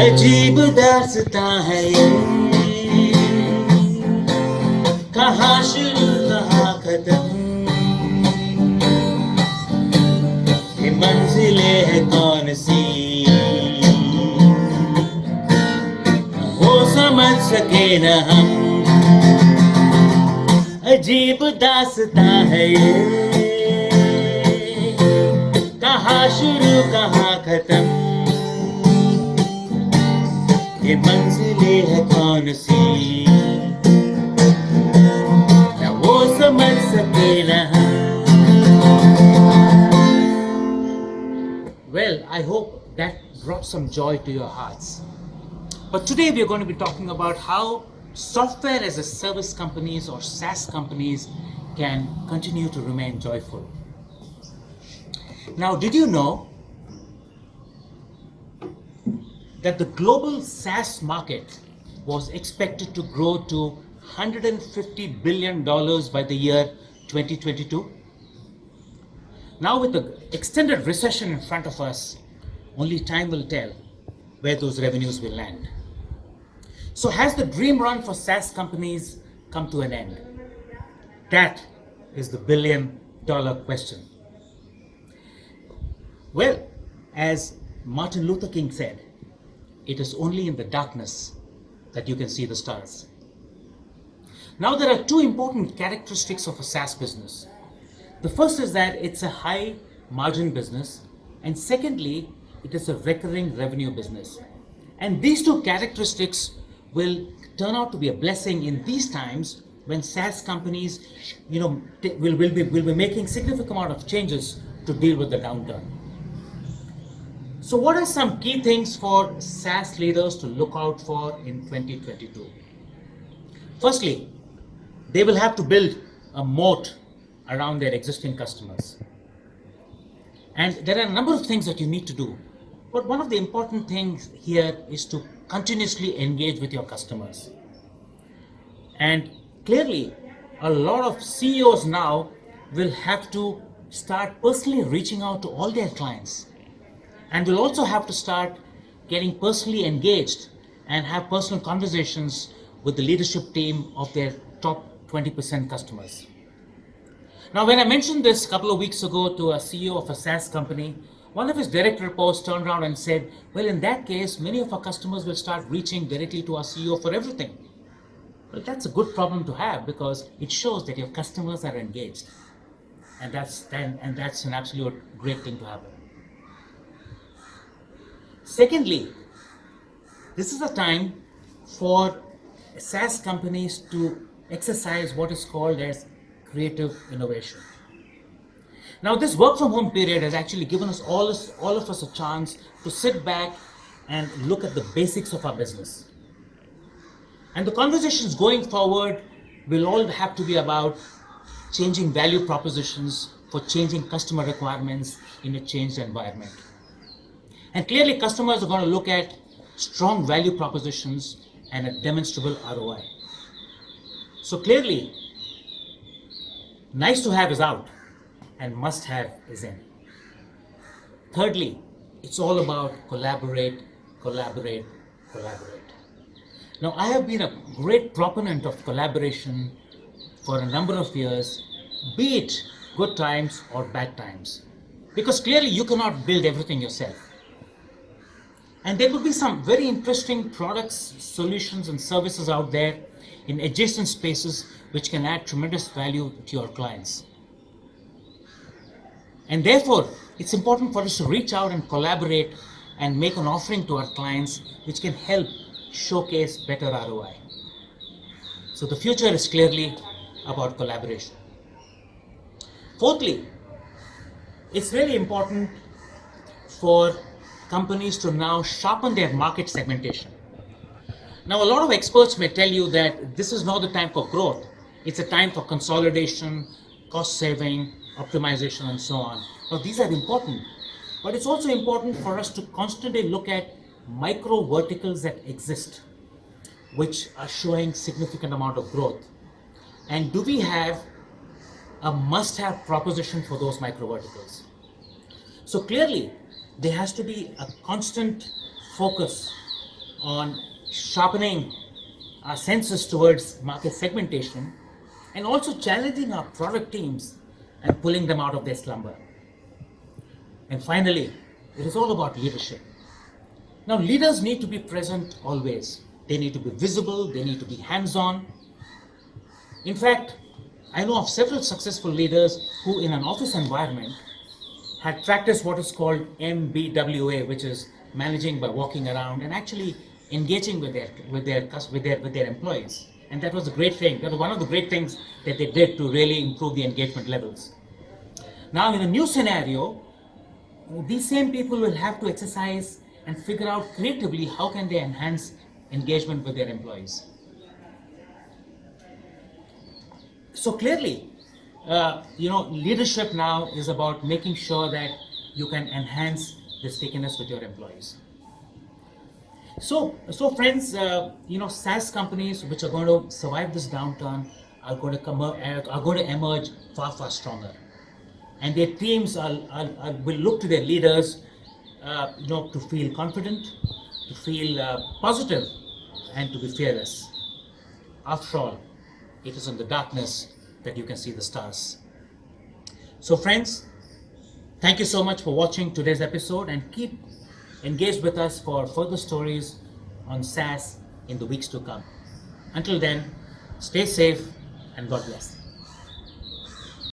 अजीब दास्तां है ये, कहाँ शुरू कहाँ खत्म, ये मंजिलें है कौन सी, वो समझ सके न हम। अजीब दास्तां है ये, कहाँ शुरू कहाँ खत्म, ये मंजिलें है कौन सी, न वो समझ सके न हम। Well, I hope that brought some joy to your hearts. But today we are going to be talking about how software as a service companies or SaaS companies can continue to remain joyful. Now, did you know that the global SaaS market was expected to grow to $150 billion by the year 2022? Now, with the extended recession in front of us, only time will tell where those revenues will land. So has the dream run for SaaS companies come to an end? That is the billion-dollar question. Well, as Martin Luther King said, it is only in the darkness that you can see the stars. Now, there are two important characteristics of a SaaS business. The first is that it's a high margin business, and secondly, it is a recurring revenue business. And these two characteristics will turn out to be a blessing in these times when SaaS companies, will be making significant amount of changes to deal with the downturn. So what are some key things for SaaS leaders to look out for in 2022? Firstly, they will have to build a moat around their existing customers. And there are a number of things that you need to do. But one of the important things here is to continuously engage with your customers. And clearly, a lot of CEOs now will have to start personally reaching out to all their clients. And will also have to start getting personally engaged and have personal conversations with the leadership team of their top 20% customers. Now, when I mentioned this a couple of weeks ago to a CEO of a SaaS company, one of his direct reports turned around and said, well, in that case, many of our customers will start reaching directly to our CEO for everything. Well, that's a good problem to have because it shows that your customers are engaged. And that's an absolute great thing to happen. Secondly, this is a time for SaaS companies to exercise what is called as creative innovation. Now, this work from home period has actually given us all of us a chance to sit back and look at the basics of our business. And the conversations going forward will all have to be about changing value propositions for changing customer requirements in a changed environment. And clearly, customers are going to look at strong value propositions and a demonstrable ROI. So clearly, nice to have is out and must have is in. Thirdly, it's all about collaborate, collaborate, collaborate. Now, I have been a great proponent of collaboration for a number of years, be it good times or bad times, because clearly you cannot build everything yourself. And there could be some very interesting products, solutions, and services out there in adjacent spaces which can add tremendous value to your clients. And therefore, it's important for us to reach out and collaborate and make an offering to our clients which can help showcase better ROI. So the future is clearly about collaboration. Fourthly, it's really important for companies to now sharpen their market segmentation. Now, a lot of experts may tell you that this is not the time for growth. It's a time for consolidation, cost saving, optimization, and so on. Now, these are important, but it's also important for us to constantly look at micro verticals that exist, which are showing significant amount of growth. And do we have a must-have proposition for those micro verticals? So clearly, there has to be a constant focus on sharpening our senses towards market segmentation and also challenging our product teams and pulling them out of their slumber. And finally, it is all about leadership. Now, leaders need to be present always. They need to be visible, they need to be hands-on. In fact, I know of several successful leaders who, in an office environment, had practiced what is called MBWA, which is managing by walking around and actually engaging with their employees. And that was a great thing. That was one of the great things that they did to really improve the engagement levels. Now, in a new scenario, these same people will have to exercise and figure out creatively how can they enhance engagement with their employees. So clearly, leadership now is about making sure that you can enhance the stickiness with your employees. So friends, SaaS companies which are going to survive this downturn are going to emerge far, far stronger, and their teams will look to their leaders, to feel confident, to feel positive, and to be fearless. After all, it is in the darkness that you can see the stars. So friends, thank you so much for watching today's episode, and keep engaged with us for further stories on SaaS in the weeks to come. Until then, stay safe and God bless.